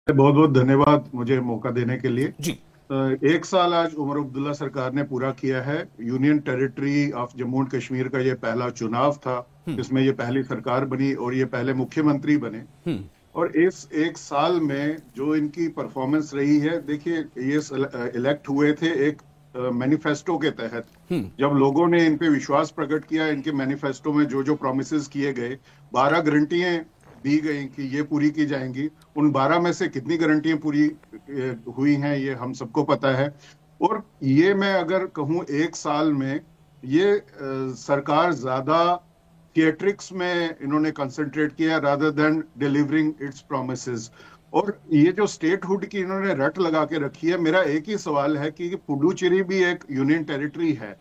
बहुत बहुत धन्यवाद मुझे मौका देने के लिए। जी। एक साल आज उमर अब्दुल्ला सरकार ने पूरा किया है। Union territory of Jammu and Kashmir का ये पहला चुनाव था, इसमें ये पहली सरकार बनी और ये पहले मुख्यमंत्री बने। और इस एक साल में जो इनकी परफॉर्मेंस रही है, देखिए ये इलेक्ट हुए थे एक मैनिफेस्टो के तहत। जब लोगों ने इन पे विश्वास प्रकट किया, इनके मैनिफेस्टो में जो जो प्रोमिसेस किए गए, 12 गारंटियां दी गई कि ये पूरी की जाएंगी। उन 12 में से कितनी गारंटियां पूरी हुई हैं ये हम सबको पता है। और ये मैं अगर कहूं एक साल में ये सरकार ज्यादा थिएट्रिक्स में इन्होंने कंसंट्रेट किया rather than delivering it's promises. और ये जो स्टेटहुड की इन्होंने रट लगा के रखी है, मेरा एक ही सवाल है कि पुडुचेरी भी एक यूनियन टेरिटरी है,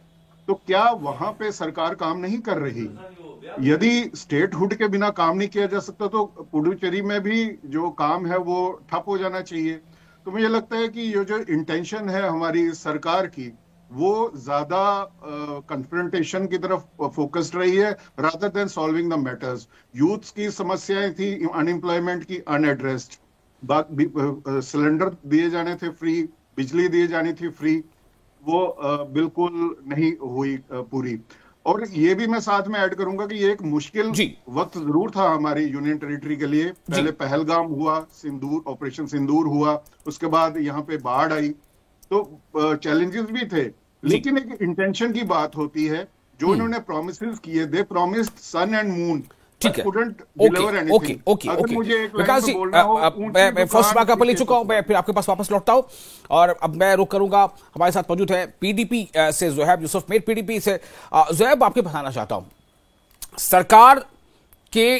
तो क्या वहां पे सरकार काम नहीं कर रही? यदि स्टेटहुड के बिना काम नहीं किया जा सकता तो पुडुचेरी में भी जो काम है वो ठप हो जाना चाहिए। तो मुझे लगता है कि ये जो इंटेंशन है हमारी सरकार की, वो ज्यादा कन्फ्रंटेशन की तरफ फोकस्ड रही है rather than solving the matters. Youth की समस्याएं थी, अनएम्प्लॉयमेंट की, अनएड्रेस्ड। सिलेंडर दिए जाने थे फ्री, बिजली दिए जानी थी फ्री, वो बिल्कुल नहीं हुई पूरी। और ये भी मैं साथ में ऐड करूंगा कि ये एक मुश्किल वक्त जरूर था हमारी यूनियन टेरिटरी के लिए। पहले पहलगाम हुआ, सिंदूर ऑपरेशन सिंदूर हुआ, उसके बाद यहाँ पे बाढ़ आई, तो चैलेंजेस भी थे। लेकिन एक इंटेंशन की बात होती है, जो इन्होंने प्रोमिसेस किए, दे प्रॉमिस्ड सन एंड मून, ठीक है। ओके। विकास जी, मैं फर्स्ट बार का ले चुका हूं, मैं फिर आपके पास वापस लौटता हूं और अब मैं रुक करूंगा। हमारे साथ मौजूद है पीडीपी से ज़ुहैब यूसुफ मीर, पीडीपी से। ज़ुहैब, आपके बताना चाहता हूं, सरकार के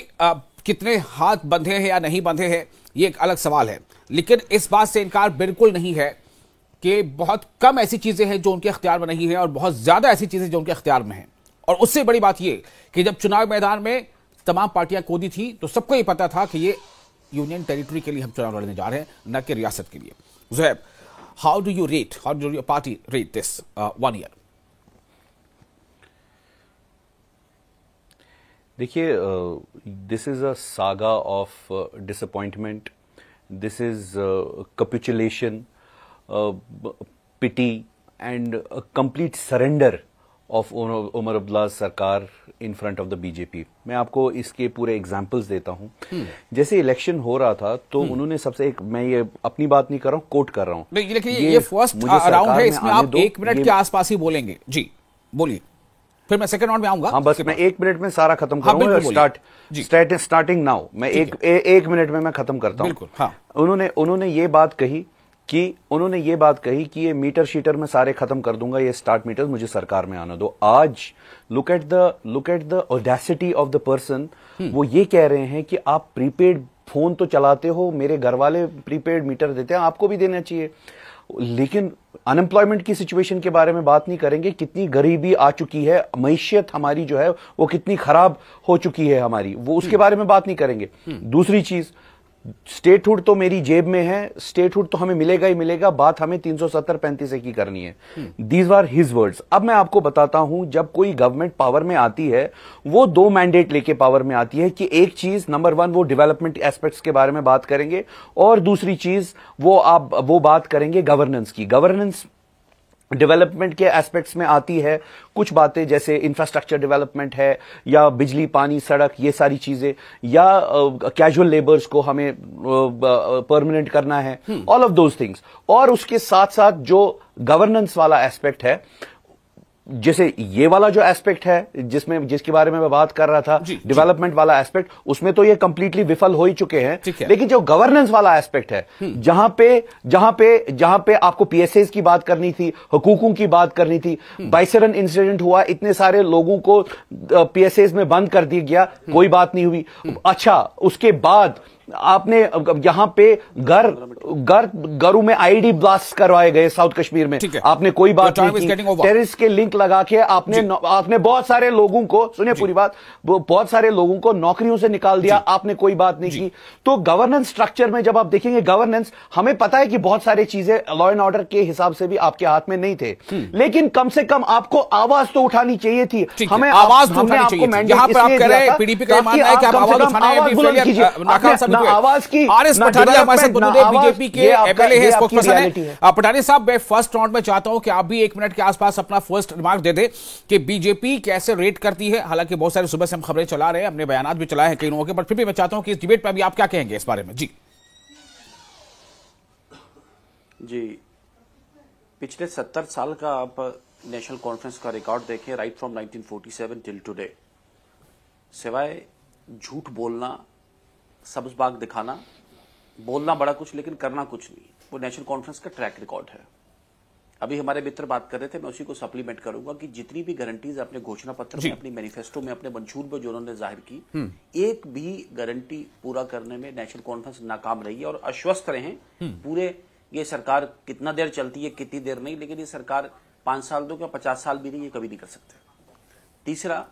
कितने हाथ बंधे हैं या नहीं बंधे हैं ये एक अलग सवाल है, लेकिन इस बात से इनकार बिल्कुल नहीं है कि बहुत कम ऐसी चीजें हैं जो उनके अख्तियार में नहीं है और बहुत ज्यादा ऐसी चीजें जो उनके अख्तियार में हैं। और उससे बड़ी बात यह कि जब चुनाव मैदान में तमाम पार्टियां कूदी थी तो सबको ये पता था कि ये यूनियन टेरिटरी के लिए हम चुनाव लड़ने जा रहे हैं, न कि रियासत के लिए। Zuhaib, how do your party rate this 1 year? देखिए, this is a saga of disappointment, this is capitulation, pity and complete surrender of Omar Abdullah सरकार in front of the BJP. मैं आपको इसके पूरे एग्जांपल्स देता हूं। जैसे इलेक्शन हो रहा था तो उन्होंने सबसे एक, मैं ये अपनी बात नहीं कर रहा हूं, कोट कर रहा हूं। लेकिन ये फर्स्ट राउंड है, इसमें आप 1 मिनट के आसपास ही बोलेंगे। जी बोलिए, फिर मैं सेकंड राउंड में आऊंगा। हाँ, बस मैं 1 मिनट में सारा खत्म करूंगा। स्टार्टिंग नाउ, मैं एक मिनट में मैं खत्म करता हूं। हाँ। उन्होंने ये बात कही कि ये मीटर शीटर में सारे खत्म कर दूंगा, ये स्टार्ट मीटर मुझे सरकार में आना दो। आज look at the audacity of the person. वो ये कह रहे हैं कि आप प्रीपेड फोन तो चलाते हो, मेरे घर वाले प्रीपेड मीटर देते हैं, आपको भी देना चाहिए। लेकिन अनएम्प्लॉयमेंट की सिचुएशन के बारे में बात नहीं करेंगे, कितनी गरीबी आ चुकी है, मैशियत हमारी जो है वो कितनी खराब हो चुकी है हमारी, वो उसके बारे में बात नहीं करेंगे। दूसरी चीज, स्टेटहुड तो मेरी जेब में है, स्टेटहुड तो हमें मिलेगा ही मिलेगा, बात हमें 370-35 की करनी है। These are his words. अब मैं आपको बताता हूं, जब कोई गवर्नमेंट पावर में आती है वो 2 मैंडेट लेके पावर में आती है कि एक चीज, नंबर 1, वो डेवलपमेंट एस्पेक्ट्स के बारे में बात करेंगे, और दूसरी चीज वो बात करेंगे गवर्नेंस की। गवर्नेंस डेवलपमेंट के एस्पेक्ट्स में आती है कुछ बातें, जैसे इंफ्रास्ट्रक्चर डेवलपमेंट है, या बिजली, पानी, सड़क, ये सारी चीजें, या कैजुअल लेबर्स को हमें परमानेंट करना है, ऑल ऑफ दोज थिंग्स। और उसके साथ साथ जो गवर्नेंस वाला एस्पेक्ट है, जैसे ये वाला जो एस्पेक्ट है जिसके बारे में मैं बात कर रहा था, डेवलपमेंट वाला एस्पेक्ट, उसमें तो ये कंप्लीटली विफल हो ही चुके हैं। लेकिन जो गवर्नेंस वाला एस्पेक्ट है, जहां पे आपको पीएसएस की बात करनी थी, हुकूकों की बात करनी थी, बाइसरन इंसिडेंट हुआ, इतने सारे लोगों को पीएसएस में बंद कर दिया गया, कोई बात नहीं हुई। अच्छा, उसके बाद आपने यहां पे घरों में आईडी ब्लास्ट करवाए गए साउथ कश्मीर में, आपने कोई बात नहीं की। टेररिस्ट के लिंक लगा के आपने बहुत सारे लोगों को, सुनिए पूरी बात, बहुत सारे लोगों को नौकरियों से निकाल दिया, आपने कोई बात नहीं की। तो गवर्नेंस स्ट्रक्चर में जब आप देखेंगे गवर्नेंस, हमें पता है कि बहुत सारी चीजें लॉ एंड ऑर्डर के हिसाब से भी आपके हाथ में नहीं थे, लेकिन कम से कम आपको आवाज तो उठानी चाहिए थी। हमें आवाज तो उठानी चाहिए थी। यहां पर आप कह रहे हैं पीडीपी का मानना है कि आप आवाज उठाने में आवाज की, आरएस पठानिया हमारे साथ मौजूद है, बीजेपी के एमएलए है, स्पोक्सपर्सन है। पठानिया साहब, मैं फर्स्ट राउंड में चाहता हूं कि आप भी 1 मिनट के आसपास अपना फर्स्ट रिमार्क दे दे कि बीजेपी कैसे रेट करती है। हालांकि बहुत सारे सुबह से हम खबरें चला रहे हैं, हमने बयान भी चलाए हैं कई लोगों के, पर फिर भी मैं चाहता हूं कि इस डिबेट पर भी आप क्या कहेंगे इस बारे में। जी, पिछले 70 साल का आप नेशनल कॉन्फ्रेंस का रिकॉर्ड देखें, राइट फ्रॉम 1947 टिल टुडे, सिवाय झूठ बोलना, सब्ज बाग दिखाना, बोलना बड़ा कुछ लेकिन करना कुछ नहीं, वो नेशनल कॉन्फ्रेंस का ट्रैक रिकॉर्ड है। अभी हमारे मित्र बात कर रहे थे, मैं उसी को सप्लीमेंट करूंगा कि जितनी भी गारंटीज अपने घोषणा पत्र में, अपनी मैनिफेस्टो में, अपने मंशूर में जो उन्होंने जाहिर की, एक भी गारंटी पूरा करने में नेशनल कॉन्फ्रेंस नाकाम रही है। और आश्वस्त रहे पूरे, ये सरकार कितना देर चलती है कितनी देर नहीं, लेकिन ये सरकार 5 साल दो क्या 50 साल भी नहीं, ये कभी नहीं कर सकते। तीसरा,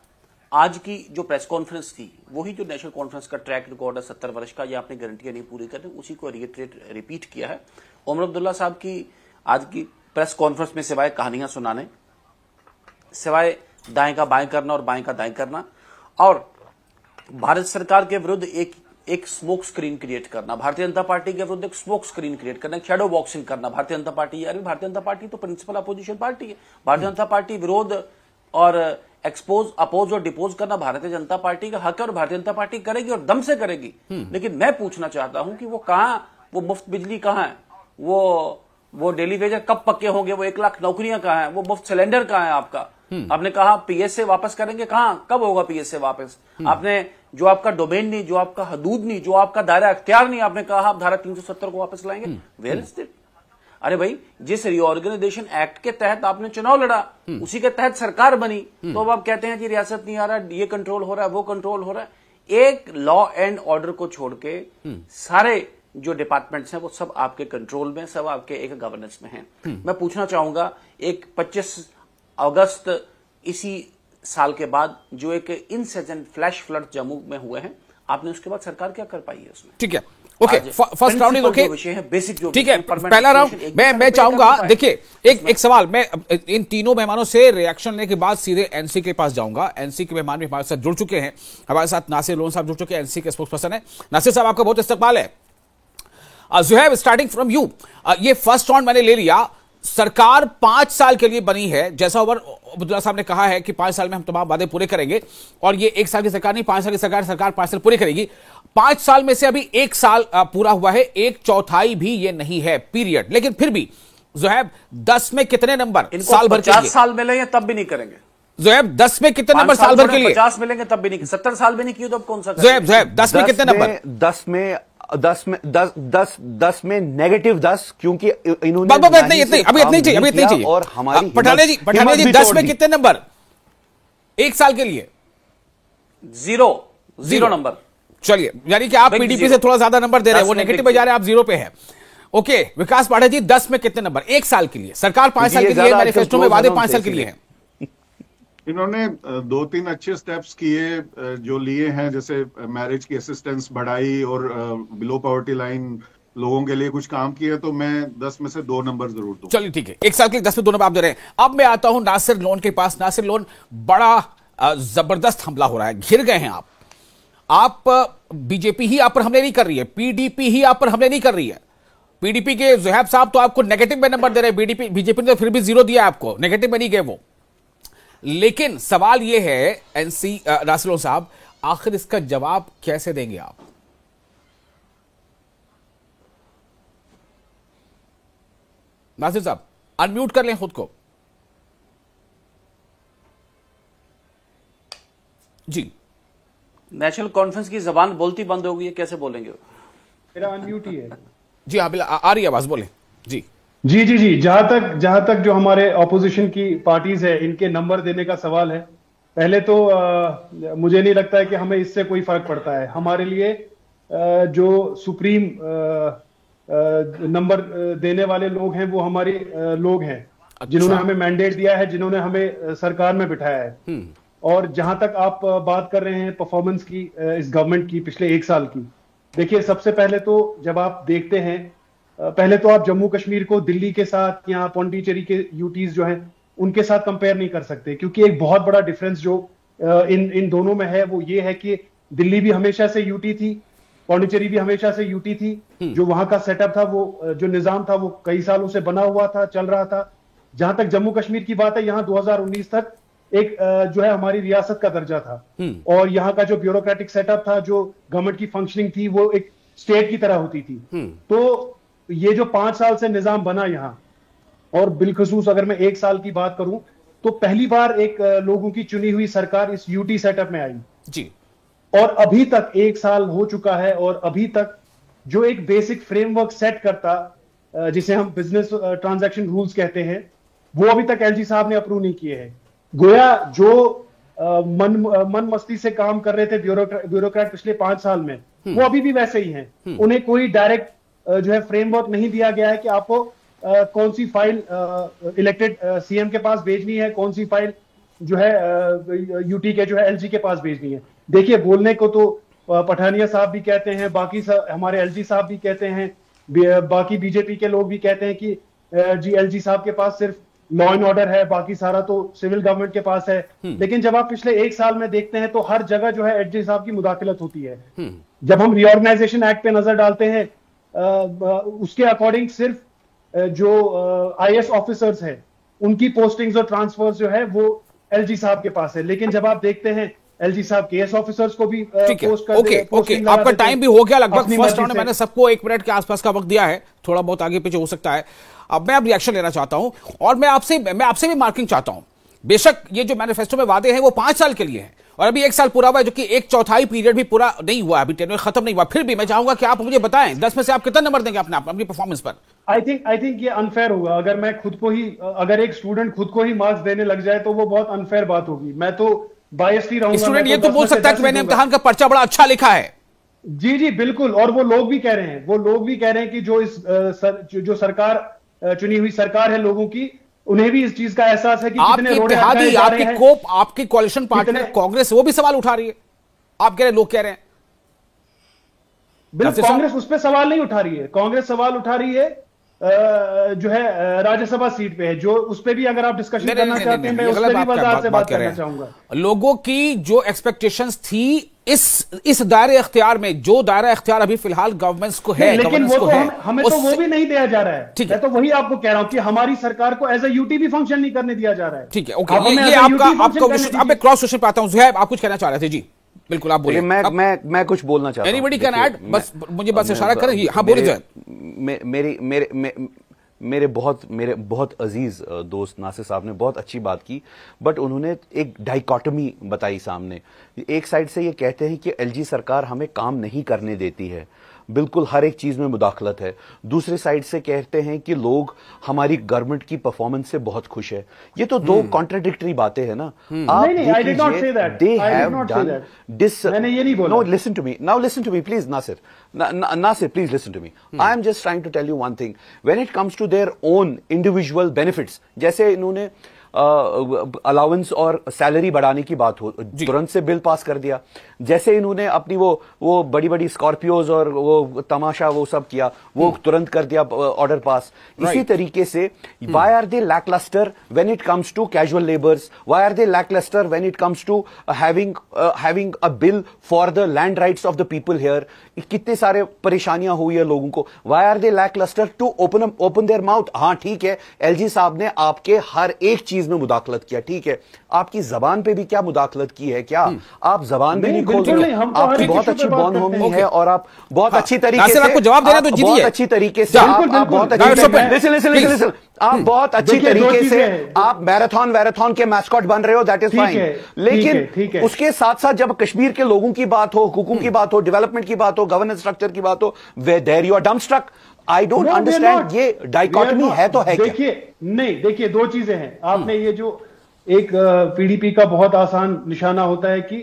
आज की जो प्रेस कॉन्फ्रेंस थी, वही जो नेशनल कॉन्फ्रेंस का ट्रैक रिकॉर्ड है 70 वर्ष का, ये आपने गारंटियां नहीं पूरी करनी, उसी को रिपीट किया है। उमर अब्दुल्ला साहब की आज की प्रेस कॉन्फ्रेंस में सिवाय कहानियां सुनाने, सिवाय दाएं का बाएं करना और बाएं का दाएं करना, और भारत सरकार के विरुद्ध एक स्मोक स्क्रीन क्रिएट करना, भारतीय जनता पार्टी के विरुद्ध एक स्मोक स्क्रीन क्रिएट करना, शैडो बॉक्सिंग करना, भारतीय जनता पार्टी, अरे भारतीय जनता पार्टी तो प्रिंसिपल अपोजिशन पार्टी है। भारतीय जनता पार्टी विरोध और अपोज और डिपोज करना भारतीय जनता पार्टी का हक है, और भारतीय जनता पार्टी करेगी और दम से करेगी। लेकिन मैं पूछना चाहता हूं कि वो कहां, वो मुफ्त बिजली कहां है, वो डेली वेजर कब पक्के होंगे, वो 1 लाख नौकरियां कहां है, वो मुफ्त सिलेंडर कहां है आपका? आपने कहा पीएसए वापस करेंगे, कहां, कब होगा पीएसए वापस? आपने जो आपका डोमेन नहीं, जो आपका हदूद नहीं, जो आपका दायरा अख्तियार नहीं, आपने कहा आप धारा 370 को वापस लाएंगे। Where is it? अरे भाई, जिस रिऑर्गेनाइजेशन एक्ट के तहत आपने चुनाव लड़ा, उसी के तहत सरकार बनी, तो अब आप कहते हैं जी रियासत नहीं आ रहा, ये कंट्रोल हो रहा है, वो कंट्रोल हो रहा है। एक लॉ एंड ऑर्डर को छोड़ के सारे जो डिपार्टमेंट्स हैं वो सब आपके कंट्रोल में, सब आपके एक गवर्नेंस में हैं। मैं पूछना चाहूंगा, एक 25 अगस्त इसी साल के बाद जो एक इंसर्जेंट फ्लैश फ्लड जम्मू में हुए हैं, आपने उसके बाद सरकार क्या कर पाई है उसमें? ठीक है, okay, first round is okay, विषय है बेसिक जो, ठीक है। पहला राउंड मैं चाहूंगा, देखिए एक सवाल, मैं इन तीनों मेहमानों से रिएक्शन लेने के बाद सीधे एनसी के पास जाऊंगा। एनसी के मेहमान भी हमारे साथ जुड़ चुके हैं, हमारे साथ नासिर लोन साहब जुड़ चुके हैं, एनसी के स्पोक्स पर्सन है। नासिर साहब, आपका बहुत इस्तकबाल है। ज़ुहैब, स्टार्टिंग फ्रॉम यू, ये फर्स्ट राउंड मैंने ले लिया। सरकार 5 साल के लिए बनी है, जैसा उमर अब्दुल्ला साहब ने कहा है कि 5 साल में हम तमाम वादे पूरे करेंगे, और ये 1 साल की सरकार नहीं, 5 साल की सरकार 5 साल पूरी करेगी। 5 साल में से अभी 1 साल पूरा हुआ है, 1/4 भी ये नहीं है पीरियड। लेकिन फिर भी ज़ुहैब, 10 में कितने नंबर साल भर के लिए? 50 साल मिलेंगे तब भी नहीं करेंगे। ज़ुहैब, 10 में कितने नंबर साल भर के लिए? 50 मिलेंगे तब भी नहीं, 70 साल भी नहीं किए तो अब कौन सा? ज़ुहैब, 10 में कितने नंबर? 10 में -10, क्योंकि इन्होंने अभी इतनी चाहिए। और हमारी पठानिया जी 10 में कितने नंबर 1 साल के लिए? Zero number. चलिए, यानी कि आप पीडीपी से थोड़ा ज्यादा नंबर दे रहे हैं, वो नेगेटिव में जा रहे हैं, आप 0 पे हैं। ओके, विकास पाठक जी, 10 में कितने नंबर 1 साल के लिए? सरकार 5 साल के लिए, मैनिफेस्टो में वादे 5 साल के लिए हैं। इन्होंने 2-3 अच्छे स्टेप्स किए जो लिए हैं, जैसे मैरिज की असिस्टेंस बढ़ाई और बिलो पॉवर्टी लाइन लोगों के लिए कुछ काम किए, तो मैं 10 में से 2 नंबर जरूर दूं। चलिए ठीक है, 1 साल के लिए 10 में 2 नंबर आप दे रहे हैं। अब मैं आता हूं नासिर लोन के पास। नासिर लोन, बड़ा जबरदस्त हमला हो रहा है, घिर गए हैं आप। बीजेपी ही आप पर हमले नहीं कर रही है, पीडीपी ही आप पर हमले नहीं कर रही है। पीडीपी के ज़ुहैब साहब तो आपको नेगेटिव में नंबर दे रहे हैं, बीजेपी ने तो फिर भी 0 दिया आपको, नेगेटिव में नहीं गए वो। लेकिन सवाल यह है एनसी नासिर लोन साहब, आखिर इसका जवाब कैसे देंगे आप? नासिर साहब, अनम्यूट कर लें खुद को। जी, नेशनल कॉन्फ्रेंस की जबान बोलती बंद हो गई है, कैसे बोलेंगे? मेरा अनम्यूट ही है। जी हाँ, आ रही आवाज, बोले। जी जी, जहां तक जो हमारे ऑपोजिशन की पार्टीज है, इनके नंबर देने का सवाल है, पहले तो मुझे नहीं लगता है कि हमें इससे कोई फर्क पड़ता है। हमारे लिए जो सुप्रीम नंबर देने वाले लोग हैं वो हमारे लोग हैं। अच्छा। जिन्होंने हमें मैंडेट दिया है, जिन्होंने हमें सरकार में बिठाया है। और जहां तक आप बात कर रहे हैं परफॉर्मेंस की, इस गवर्नमेंट की पिछले 1 साल की, देखिए सबसे पहले तो जब आप देखते हैं, पहले तो आप जम्मू कश्मीर को दिल्ली के साथ या पौंडीचेरी के यूटीज जो हैं उनके साथ कंपेयर नहीं कर सकते, क्योंकि एक बहुत बड़ा डिफरेंस जो इन दोनों में है वो ये है कि दिल्ली भी हमेशा से यूटी थी पौंडीचेरी भी हमेशा से यूटी थी। जो वहां का सेटअप था, वो जो निजाम था, वो कई सालों से बना हुआ था, चल रहा था। जहां तक जम्मू कश्मीर की बात है, यहाँ 2019 तक एक जो है हमारी रियासत का दर्जा था, और यहाँ का जो ब्यूरोक्रेटिक सेटअप था, जो गवर्नमेंट की फंक्शनिंग थी, वो एक स्टेट की तरह होती थी। तो ये जो 5 साल से निजाम बना यहाँ, और बिलखसूस अगर मैं 1 साल की बात करूं, तो पहली बार एक लोगों की चुनी हुई सरकार इस यूटी सेटअप में आई जी। और अभी तक 1 साल हो चुका है, और अभी तक जो एक बेसिक फ्रेमवर्क सेट करता, जिसे हम बिजनेस ट्रांजैक्शन रूल्स कहते हैं, वो अभी तक एलजी साहब ने अप्रूव नहीं किए हैं। गोया जो मन मस्ती से काम कर रहे थे ब्यूरोक्रेट पिछले 5 साल में, वो अभी भी वैसे ही हैं। उन्हें कोई डायरेक्ट जो है फ्रेमवर्क नहीं दिया गया है कि आपको कौन सी फाइल इलेक्टेड सीएम के पास भेजनी है, कौन सी फाइल जो है यूटी के जो है एलजी के पास भेजनी है। देखिए, बोलने को तो पठानिया साहब भी कहते हैं, बाकी हमारे एलजी साहब भी कहते हैं, बाकी बीजेपी के लोग भी कहते हैं कि जी एलजी साहब के पास सिर्फ लॉ एंड ऑर्डर है, बाकी सारा तो सिविल गवर्नमेंट के पास है। लेकिन जब आप पिछले 1 साल में देखते हैं, तो हर जगह जो है एलजी साहब की मुदाखलत होती है। जब हम रीऑर्गेनाइजेशन एक्ट पे नजर डालते हैं, उसके अकॉर्डिंग सिर्फ जो आईएएस ऑफिसर्स हैं, उनकी पोस्टिंग्स और ट्रांसफर्स जो है वो एलजी साहब के पास है। लेकिन जब आप देखते हैं एलजी साहब केएस ऑफिसर्स को भी पोस्ट कर ओके, आपका टाइम भी हो गया लगभग। फर्स्ट राउंड में मैंने सबको 1 मिनट के आसपास का वक्त दिया है, थोड़ा बहुत आगे पीछे हो सकता है। अब मैं रिएक्शन लेना चाहता हूं, और मैं आपसे भी मार्किंग चाहता हूं। बेशक ये जो मैनिफेस्टो में वादे हैं वो 5 साल के लिए हैं, और अभी 1 साल पूरा हुआ है, जो कि 1/4 पीरियड भी पूरा नहीं हुआ, अभी टेन्योर खत्म नहीं हुआ। फिर भी मैं चाहूंगा कि आप मुझे बताएं 10 में से आप कितना नंबर देंगे अपनी परफॉर्मेंस पर? आई थिंक ये अनफेयर होगा। अगर मैं खुद को ही, अगर एक स्टूडेंट खुद को ही मार्क्स देने लग जाए, तो वो बहुत अनफेयर बात होगी। मैं तो बायस्ड ही रहूंगा। स्टूडेंट ये तो बोल सकता है कि मैंने इम्तिहान का पर्चा बड़ा अच्छा लिखा है। जी बिल्कुल, और वो लोग भी कह रहे हैं, कि जो इस जो सरकार चुनी हुई सरकार है लोगों की, उन्हें भी इस चीज का एहसास है कि कितने रोड़े अटकाए जा रहे हैं। आपकी कोalition पार्टनर कांग्रेस वो भी सवाल उठा रही है, आप कह रहे हैं, लोग कह रहे हैं। बिल्कुल, कांग्रेस उस पर सवाल नहीं उठा रही है। कांग्रेस सवाल उठा रही है जो है राज्यसभा सीट पे है, जो उस पे भी अगर आप डिस्कशन करना चाहते हैं, मैं उस पे भी वजाहत से बात करना चाहूंगा। लोगों की जो एक्सपेक्टेशंस थी इस दायरे इख्तियार में, जो दायरा इख्तियार अभी फिलहाल गवर्नमेंट्स को है, लेकिन वो तो हमें तो वो भी नहीं दिया जा रहा है। मैं तो वही आपको कह रहा हूं कि हमारी सरकार को एज ए यूटी भी फंक्शन नहीं करने दिया जा रहा है। ठीक है, ओके, ये आपका अब मैं क्रॉस क्वेश्चन पे आता हूं। ज़ुहैब, आप कुछ कहना चाह रहे थे? जी बिल्कुल, आप बोलिए। मैं कुछ बोलना चाहता हूं। एनीबॉडी कैन ऐड, बस मुझे बस इशारा करें। हाँ, बोलिए ज़ुहैब। मेरे बहुत अजीज दोस्त नासिर साहब ने बहुत अच्छी बात की, बट उन्होंने एक डाइकोटमी बताई सामने। एक साइड से ये कहते हैं कि एलजी सरकार हमें काम नहीं करने देती है, बिल्कुल हर एक चीज में मुदाखलत है। दूसरी साइड से कहते हैं कि लोग हमारी गवर्नमेंट की परफॉर्मेंस से बहुत खुश है। ये तो दो कॉन्ट्राडिक्टरी बातें हैं ना। आप देखिए, दे हैव डन दिस। मैंने ये नहीं बोला। No, listen to me now, listen to me please Nasir, Nasir please listen to me. I am just trying to tell you one thing. When it comes to their own individual benefits, जैसे इन्होंने allowance और salary बढ़ाने की बात हो, तुरंत से bill pass कर दिया। जैसे इन्होंने अपनी वो बड़ी बड़ी स्कॉर्पियोज और वो तमाशा वो सब किया, वो तुरंत कर दिया ऑर्डर पास। इसी तरीके से why are they lacklustre when it comes to casual labours? Why are they lacklustre when it comes to having a bill for the land rights of the people here? कितने सारे परेशानियां हुई है लोगों को। Why are they lacklustre to open their mouth? हाँ ठीक है, एलजी साहब ने आपके हर एक चीज में मुदाखलत किया, ठीक है, आपकी जबान पे भी क्या मुदाखलत की है? क्या आप जबान भी नहीं खोल रहे? आपकी बहुत अच्छी बॉन्ड होमी है और आप बहुत अच्छी तरीके से आपको जवाब देना तो दीजिए। बहुत अच्छी तरीके से आप बहुत अच्छी तरीके से आप मैराथन के मैस्कॉट बन रहे हो, दैट इज फाइन। लेकिन उसके साथ साथ जब कश्मीर के लोगों की बात हो, हुकूकों की बात हो, डेवलपमेंट की बात हो, गवर्नेंस स्ट्रक्चर की बात हो, there you are dumbstruck. I don't understand, ये डाइकोटमी है तो है क्या? देखिए, दो चीजें हैं। आपने ये जो एक पीडीपी का बहुत आसान निशाना होता है कि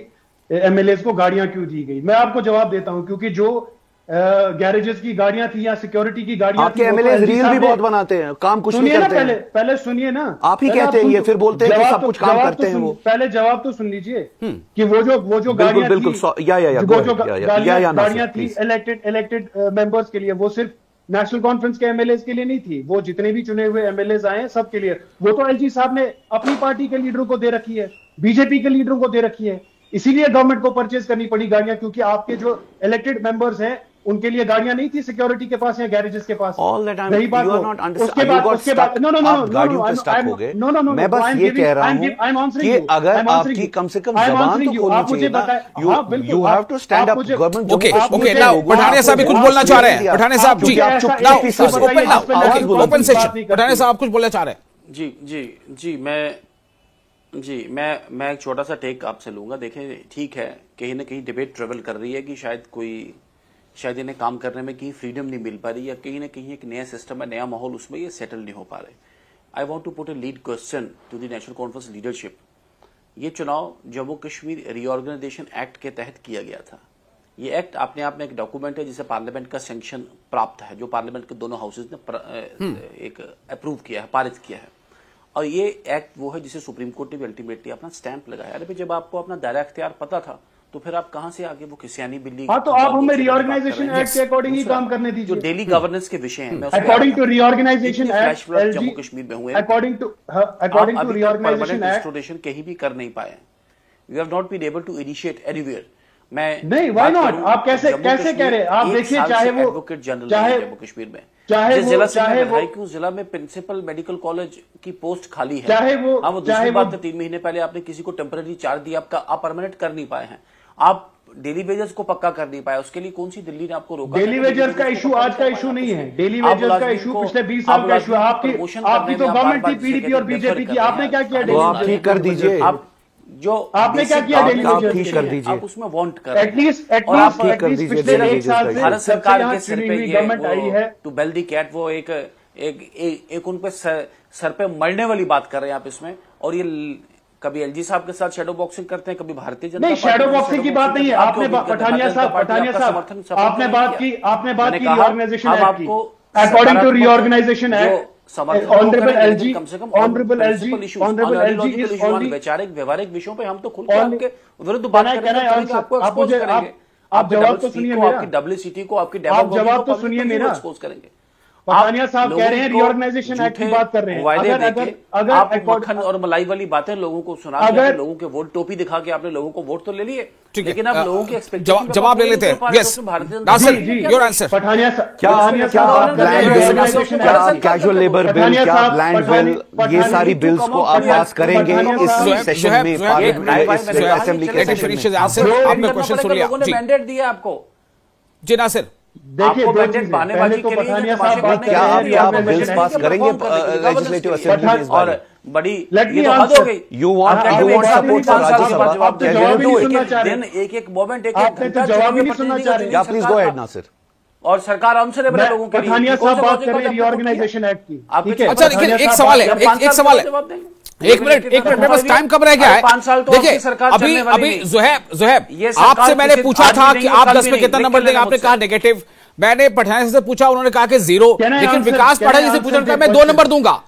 एमएलए को गाड़ियां क्यों दी गई, मैं आपको जवाब देता हूं, क्योंकि जो गैरेजेस की गाड़ियां थी या सिक्योरिटी की गाड़ियां थी, एमएलए रील भी बहुत बनाते हैं, काम कुछ नहीं करते हैं। पहले सुनिए ना, आप ही कहते हैं ये, फिर बोलते हैं कि सब कुछ काम करते हैं वो। पहले जवाब तो सुन लीजिए कि वो जो गाड़ियां थी इलेक्टेड मेंबर्स के लिए, वो सिर्फ नेशनल कॉन्फ्रेंस के एमएलए के लिए नहीं थी, वो जितने भी चुने हुए एमएलए आए सब के लिए। वो तो एलजी साहब ने अपनी पार्टी के लीडरों को दे रखी है, बीजेपी के लीडरों को दे रखी है। इसीलिए गवर्नमेंट को परचेज करनी पड़ी गाड़ियां, क्योंकि आपके जो इलेक्टेड मेंबर्स हैं उनके लिए गाड़ियां नहीं थी सिक्योरिटी के पास या गैरेजेस के पास। All that रही बात उसके बाद आप गाड़ियों पे स्टक हो गए। मैं बस ये कह रहा हूं कि अगर आपकी कम से कम जबान तो खोलनी चाहिए ना, you have to stand up government. Okay now Pathania साहब भी कुछ बोलना चाह रहे हैं। पठानिया साहब जी, ओपन सेशन, पठानिया साहब कुछ बोलना चाह रहे हैं। जी मैं एक छोटा सा टेक आपसे लूंगा। देखें, ठीक है, कहीं ना कहीं डिबेट ट्रेवल कर रही है कि शायद इन्हें काम करने में कहीं फ्रीडम नहीं मिल पा रही, या कहीं ना कहीं एक नया सिस्टम है, नया माहौल, उसमें ये सेटल नहीं हो पा रहे। I want to put a lead question to the National Conference leadership. ये चुनाव जम्मू कश्मीर रीऑर्गेनाइजेशन एक्ट के तहत किया गया था। ये एक्ट अपने आप में एक डॉक्यूमेंट है जिसे पार्लियामेंट का सैंक्शन प्राप्त है, जो पार्लियामेंट के दोनों हाउसेज ने एक अप्रूव किया है, पारित किया है। और ये एक्ट वो है जिसे सुप्रीम कोर्ट ने भी अल्टीमेटली अपना स्टैंप लगाया। अरे जब आपको अपना दायरा इख्तियार पता था तो फिर आप कहां से आगे वो खिसियानी बिल्ली। हाँ, तो आप हमें रीऑर्गेनाइजेशन एक्ट के अकॉर्डिंग ही काम करने दीजिए। जो डेली गवर्नेंस के विषय हैं, according to reorganisation act Jammu Kashmir में हुए, अकॉर्डिंग टू रीऑर्गेनाइजेशन एक्ट कहीं भी कर नहीं पाए। You have not been able to initiate anywhere. मैं नहीं, व्हाई नॉट? आप कैसे कह रहे हैं? आप देखिए, चाहे वो एडवोकेट जनरल जम्मू कश्मीर में, जिस जिला से मैं विधायक हूं, जिला में प्रिंसिपल मेडिकल कॉलेज की पोस्ट खाली है। चाहे वो दूसरी बात है, 3 महीने पहले आपने किसी को टेम्पररी चार्ज दिया, आप परमानेंट कर नहीं पाए हैं। आप डेली वेजर्स को पक्का कर नहीं पाए, उसके लिए कौन सी दिल्ली ने आपको रोका? डेली वेजर्स का इशू आज का इशू नहीं है, डेली वेजर्स का इशू पिछले 20 साल का इशू है। आपकी तो गवर्नमेंट थी पीडीपी और बीजेपी की, आपने क्या किया? आप ठीक कर दीजिए। जो आपने क्या किया? डेली आप ठीक कर दीजिए, आप उसमें वांट कर रहे हैं। एटलीस्ट ठीक कर दीजिए। पिछले 1 साल से भारत सरकार के सिर पे गवर्नमेंट आई है टू बेल द कैट, वो एक उन पे सर पे मरने वाली बात कर रहे हैं आप इसमें। और ये कभी एलजी साहब के साथ शैडो बॉक्सिंग करते हैं, कभी भारतीय जनता नहीं, शैडो बॉक्सिंग की बात नहीं है। आपने पठानिया साहब आपने बात की रीऑर्गेनाइजेशन एक्ट की। According to reorganisation act, honourable LG is only वैचारिक व्यवहारिक विषयों पे हम तो खुल के आपके विरुद्ध बात कर रहे हैं। आपको एक्सपोज करेंगे। आप जवाब तो सुनिए मेरा, आपकी डब्ल्यूसीटी को, आपकी जवाब तो सुनिए मेरा। एक्सपोज करेंगे। पठानिया साहब कह रहे हैं रीऑर्गेनाइजेशन एक्ट की बात कर रहे हैं। अगर आप मक्खन और मलाई वाली बातें लोगों को सुना के, लोगों के वोट टोपी दिखा के आपने लोगों को वोट तो ले लिए, लेकिन आप लोगों की एक्सपेक्टेशन जवाब ले लेते हैं। Yes Nasir, your answer. Pathania क्या कैजुअल लेबर बिल, क्या लैंड बिल, ये सारी बिल्स को आप पास करेंगे इस सेशन में, असेंबली के सेशन में? आपने क्वेश्चन सुन लिया जी, मैंडेट दिया आपको जी नासिर। देखिए, पहले तो पठानिया साहब क्या आप बिल्स पास करेंगे लेजिस्लेटिव असेंबली में इस बार? और बड़ी ये तो हद हो गई। You want support for Rajya Sabha? आप तो जवाब ही नहीं सुनना चाह रहे। दिन एक मोमेंट, एक आपने तो जवाब ही नहीं सुनना चाह रहे। या प्लीज गो अहेड नासिर। और सरकार हमसे लोगों के लिए पठानिया साहब बात कर रहे हैं रीऑर्गेनाइजेशन एक्ट की। अच्छा, लेकिन एक सवाल है, एक सवाल है, एक मिनट मेरे पास टाइम कम रह गया है। 5 साल तो देखिए, अभी जोहेब आपसे मैंने पूछा था कि आप 10 में कितना नंबर देंगे, आपने कहा नेगेटिव। मैंने पठानिया से पूछा, उन्होंने कहा कि 0, लेकिन विकास पाठक जी से पूछा मैं 2 नंबर दूंगा।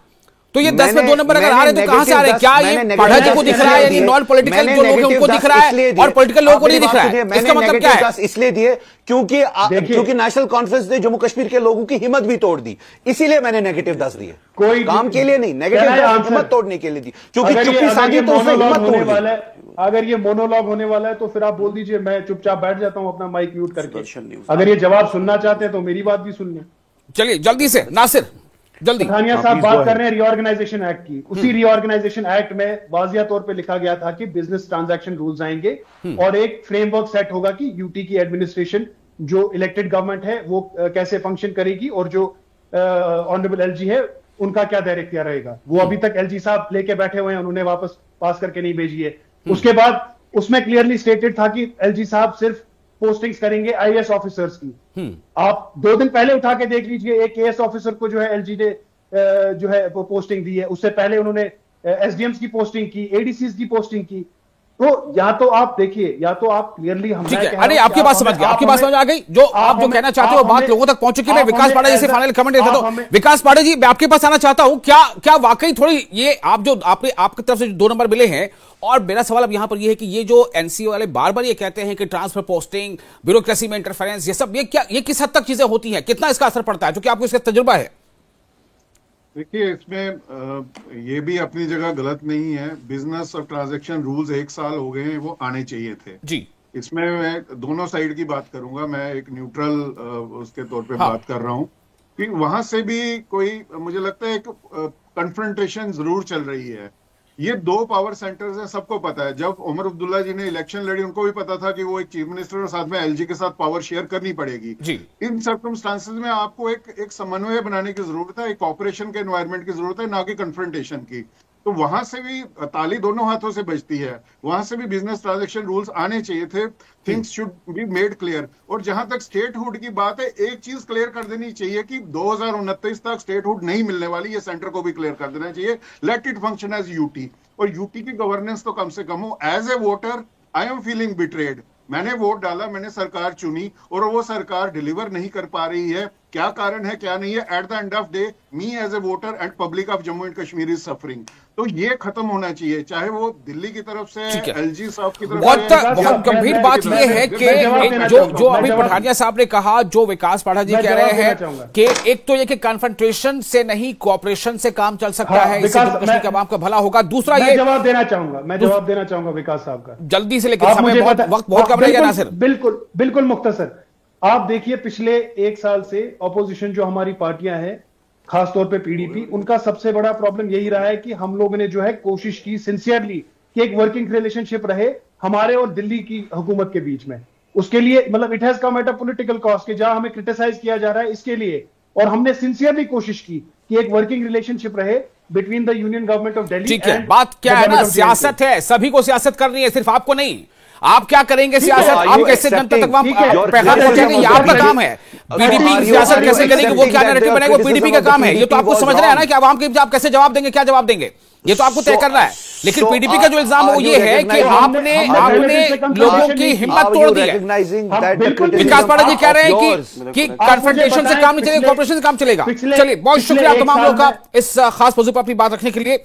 तो ये 10 में 2 नंबर अगर आ रहे तो कहां से आ रहे हैं? क्या ये पाठक जी को दिख रहा है, यानी नॉन पॉलिटिकल जो लोग हैं उनको दिख रहा है और पॉलिटिकल लोगों को नहीं दिख रहा है? इसका मतलब क्या है? इसलिए दिए क्योंकि नेशनल कॉन्फ्रेंस ने जम्मू कश्मीर के लोगों की हिम्मत भी तोड़ दी, इसीलिए मैंने नेगेटिव 10 दिए। कोई काम के लिए नहीं, नेगेटिव 10 हिम्मत तोड़ने के लिए दी, क्योंकि चुप्पी साधी तो उसने हिम्मत तोड़ दी। अगर ये मोनोलॉग होने वाला है तो फिर आप बोल दीजिए, मैं चुपचाप बैठ जाता हूं अपना माइक म्यूट करके। अगर ये जवाब सुनना चाहते हैं तो मेरी बात भी सुन लें। चलिए जल्दी से नासिर, जल्दी। पठानिया साहब बात कर रहे हैं रीऑर्गेनाइजेशन एक्ट की। उसी रीऑर्गेनाइजेशन एक्ट में वाजिया तौर पे लिखा गया था कि बिजनेस ट्रांजैक्शन रूल्स आएंगे और एक फ्रेमवर्क सेट होगा कि यूटी की एडमिनिस्ट्रेशन, जो इलेक्टेड गवर्नमेंट है, वो कैसे फंक्शन करेगी और जो ऑनरेबल एलजी है उनका क्या दायरा इख्तियार रहेगा। वो अभी तक एलजी साहब लेके बैठे हुए हैं, उन्होंने वापस पास करके नहीं भेजी है। उसके बाद उसमें क्लियरली स्टेटेड था कि एलजी साहब सिर्फ पोस्टिंग्स करेंगे आईएएस ऑफिसर्स की। आप 2 दिन पहले उठा के देख लीजिए, एक केएस ऑफिसर को जो है एलजी ने जो है वो पोस्टिंग दी है। उससे पहले उन्होंने एसडीएम्स की पोस्टिंग की, एडीसीज की पोस्टिंग की। तो या तो आप देखिए, या तो आप क्लियरली हम ठीक है। अरे आपकी बात समझ गई, आपकी बात समझ आ गई। जो आप जो कहना चाहते हो बात लोगों तक पहुंच चुकी है। विकास पाठक जैसे फाइनल कमेंट देता हूं। विकास पाठक जी, मैं आपके पास आना चाहता हूं। क्या वाकई थोड़ी ये आप जो आपकी तरफ से जो 2 नंबर मिले हैं, और मेरा सवाल अब यहां पर ये है कि ये जो एनसीओ वाले बार बार ये कहते हैं कि ट्रांसफर पोस्टिंग, ब्यूरोक्रेसी में इंटरफेरेंस, ये सब ये किस हद तक चीजें होती हैं, कितना इसका असर पड़ता है, जो कि आपको इसका तजुर्बा है? देखिए, इसमें ये भी अपनी जगह गलत नहीं है। बिजनेस और ट्रांजैक्शन रूल्स 1 साल हो गए हैं, वो आने चाहिए थे जी। इसमें मैं दोनों साइड की बात करूंगा, मैं एक न्यूट्रल उसके तौर पे हाँ। बात कर रहा हूँ कि वहां से भी कोई, मुझे लगता है एक कन्फ्रंटेशन जरूर चल रही है। ये 2 पावर सेंटर्स हैं, सबको पता है। जब उमर अब्दुल्ला जी ने इलेक्शन लड़ी, उनको भी पता था कि वो एक चीफ मिनिस्टर और साथ में एलजी के साथ पावर शेयर करनी पड़ेगी जी। इन सर्कमस्टांसेस में आपको एक समन्वय बनाने की जरूरत है, एक कॉपरेशन के एनवायरनमेंट की जरूरत है, ना कि कन्फ्रंटेशन की। तो वहां से भी ताली दोनों हाथों से बजती है, वहां से भी बिजनेस ट्रांजैक्शन रूल्स आने चाहिए थे। Things should be made clear. और जहां तक स्टेटहुड की बात है, एक चीज क्लियर कर देनी चाहिए कि 2029 तक स्टेटहुड नहीं मिलने वाली, ये सेंटर को भी क्लियर कर देना चाहिए। Let it function as UT, और यूटी की गवर्नेंस तो कम से कम हो। As a voter I am feeling betrayed. मैंने वोट डाला, मैंने सरकार चुनी, और वो सरकार डिलीवर नहीं कर पा रही है। क्या कारण है, क्या नहीं है? At the end of day, me as a voter and public of Jammu and Kashmir is suffering. तो ये खत्म होना चाहिए, चाहे वो दिल्ली की तरफ से, एलजी साहब की तरफ से। बहुत गंभीर बात यह है कि जो अभी पठानिया साहब ने कहा, जो विकास पाठा जी कह रहे हैं कि एक तो ये कि कन्फ्रंटेशन से नहीं, कोऑपरेशन से काम चल सकता है, इससे जम्मू कश्मीर के अवाम का भला होगा। दूसरा ये जवाब देना चाहूंगा विकास साहब का जल्दी से, लेकिन समय वक्त बहुत कम रहेगा नासिर। बिल्कुल मुख्तसर। आप देखिए, पिछले 1 साल से ऑपोजिशन जो हमारी पार्टियां हैं, खासतौर पे पीडीपी, उनका सबसे बड़ा प्रॉब्लम यही रहा है कि हम लोगों ने जो है कोशिश की सिंसियरली कि एक वर्किंग रिलेशनशिप रहे हमारे और दिल्ली की हुकूमत के बीच में। उसके लिए मतलब it has come at a political cost कि जहां हमें क्रिटिसाइज किया जा रहा है इसके लिए, और हमने सिंसियरली कोशिश की कि एक वर्किंग रिलेशनशिप रहे between the union government of Delhi. ठीक है, बात क्या है ना, सियासत है, सभी को सियासत करनी है, सिर्फ आपको नहीं। आप क्या करेंगे सियासत, आप कैसे जनता तक पैगाम पहुंचाएंगे, ये आपका काम है। पीडीपी सियासत कैसे करेगी, वो क्या नैरेटिव बनाएगी, वो पीडीपी का काम है। ये तो आपको समझ रहे हैं ना कि आवाम के आप कैसे जवाब देंगे, क्या जवाब देंगे, ये तो आपको तय करना है। लेकिन पीडीपी का जो इल्जाम वो ये है कि आपने लोगों की हिम्मत तोड़ दी है। विकास पाठा जी कह रहे हैं कि कन्फ्रंटेशन से काम नहीं चलेगा, कॉर्पोरेशन से काम चलेगा। चलिए, बहुत शुक्रिया तमाम लोगों का इस खास मौजू पर अपनी बात रखने के लिए।